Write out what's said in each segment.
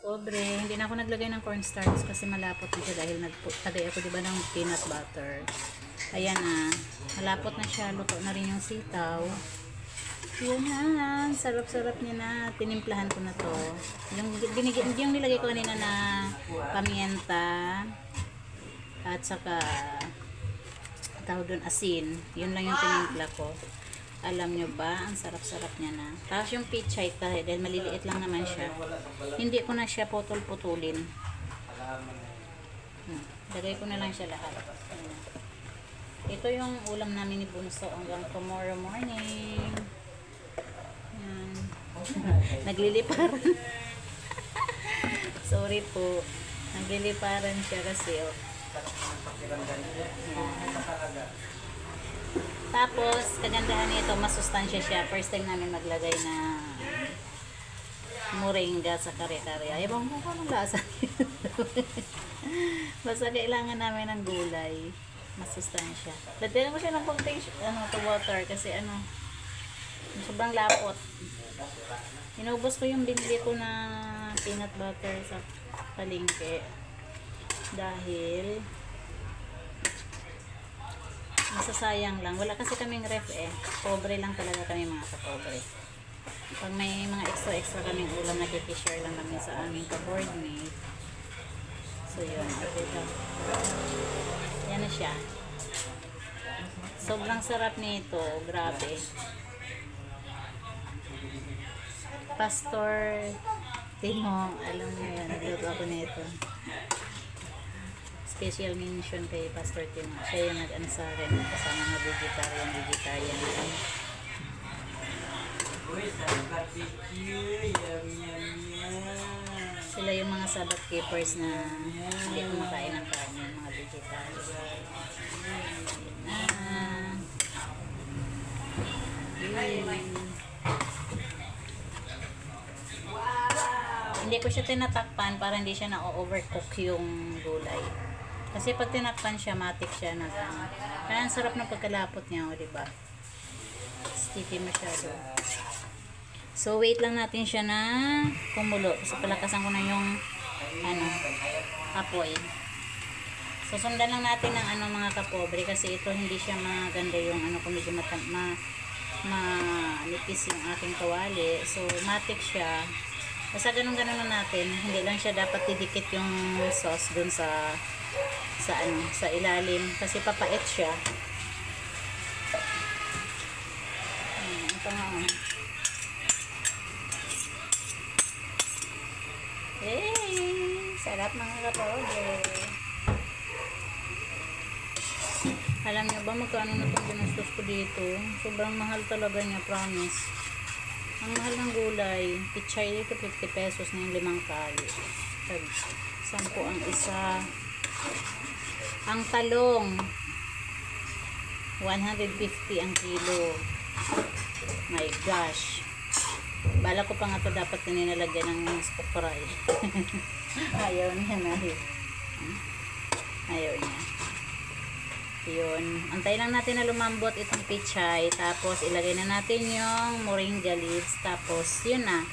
Pobre, hindi na ako naglagay ng cornstarch kasi malapot na siya dahil nagtagay ako diba ng peanut butter. Ayan na, malapot na siya, luto na rin yung sitaw. Yun na, sarap-sarap niya na. Tinimplahan ko na to. Yung nilagay ko kanina na pamienta at saka tawag doon asin. Yun lang yung tinimpla ko. Alam nyo ba, ang sarap-sarap niya na. Tapos yung pichay, dahil maliliit lang naman siya, hindi ko na siya putol-putulin. Lagay ko na lang siya lahat. Ito yung ulam namin ni Bunso hanggang tomorrow morning. Yan. Nagliliparan. Sorry po. Nagliliparan siya kasi Tapos, kagandahan nito, masustansya siya. First time namin maglagay na moringa sa kare-kare. Ayaw mo kung anong lasa. Basta kailangan namin ng gulay. Masustansya. Latihan mo siya ng konting to water kasi sobrang lapot. Inubos ko yung binili ko na peanut butter sa palengke. Dahil masasayang lang. Wala kasi kaming ref Pobre lang talaga kami mga kapobre. Pag may mga extra kaming ulam, nakikishare lang namin sa aming ka-boardmate. So yun. Yan na siya. Sobrang sarap nito. Grabe. Pastor Timo. Alam mo yan. Nagluto ako nito. Special mention kay Pastor Timo. Siya yung nag-ano sa akin kasama ng vegetarian. Sila yung mga Sabbath keepers na hindi kumakain ng karne, mga vegetarian. Hindi ko siya tinatakpan para hindi siya na-overcook yung gulay. Kasi pag tinakpan siya, matik siya na. Kaya ang sarap ng pagkalapot niya, diba? Sticky masyado. So, wait lang natin siya na kumulo. Kasi palakasan ko na yung apoy. So, sundan lang natin ng mga kapobre. Kasi ito hindi siya maganda yung kung medyo manipis yung aking kawali. So, matik siya. Basta ganun-ganun na natin. Hindi lang siya dapat didikit yung sauce dun sa ilalim kasi papait siya. Ito nga. Sarap mga kapobre. Alam niyo ba magkano na itong ginastos ko dito? Sobrang mahal talaga niya, promise. Ang mahal ng gulay. Pichay dito 50 pesos na yung 5 kali. 10 ang isa. Ang talong 150 ang kilo. My gosh. Bala ko pa nga ito dapat na ninalagyan ng stock fry. Ayaw niya na. Ayaw niya. Yun. Antay lang natin na lumambot itong pichay. Tapos ilagay na natin yung moringa leaves. Tapos yun na.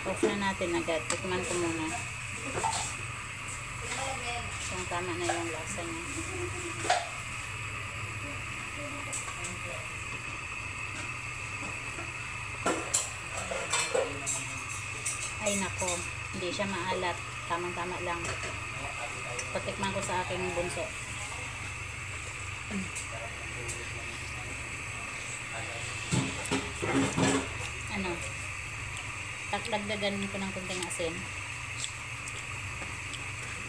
Off na natin agad. Tikman ko muna. Kung tama na yung lasa niya. Ay nako, hindi siya maalat. Tamang-tama lang. Patikman ko sa aking bunso. Dagdagan ko ng konting asin.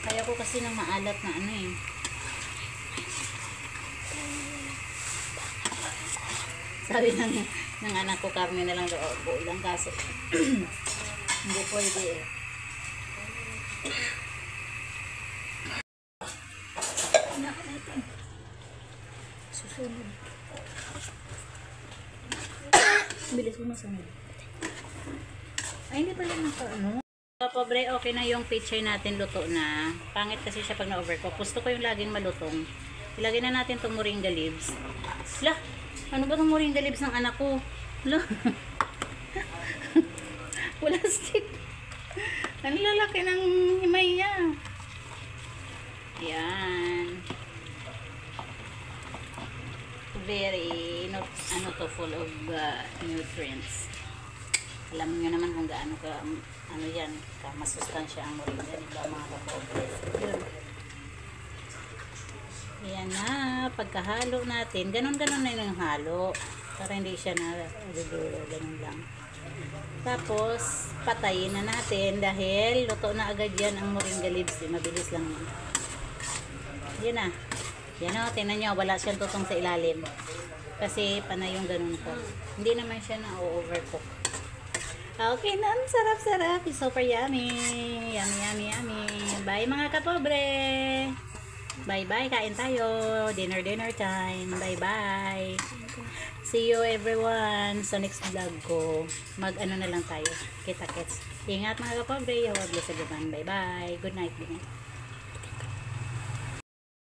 Kaya ko kasi ng maalat na Sabi ng anak ko, karne na lang daw. Buo lang kaso. Hindi pwede Susunod. Bilis mo masunod. Ay, hindi pala Pobre, okay na yung pichay natin, luto na. Pangit kasi siya pag na-overcook. Gusto ko yung laging malutong. Ilagay na natin itong moringa leaves. Lah, ano ba itong moringa leaves ng anak ko? Lah, wala stick. Ang lalaki ng himay niya. Ayan. Very, ano to, full of nutrients. Alam niyo naman kung gaano ka, ano yan, masustansya ang moringa, di ba mga kapobres? Yun. Ayan na, pagkahalo natin, ganun-ganun na yung halo. Para hindi siya na-dulo, ganun lang. Tapos, patayin na natin dahil luto na agad yan ang moringa leaves. Mabilis lang yun. Yun na. Yan o, tingnan nyo, wala siyang tutong sa ilalim. Kasi panay yung ganun ko. Hindi naman siya na-overcook. Okay na, sarap-sarap. It's super yummy. Yummy, yummy, yummy. Bye mga kapobre. Bye-bye, kain tayo. Dinner time. Bye-bye. See you everyone sa next vlog ko. Mag-ano na lang tayo. Kita-kits. Ingat mga kapobre. Huwag sa gaban. Bye-bye. Good night.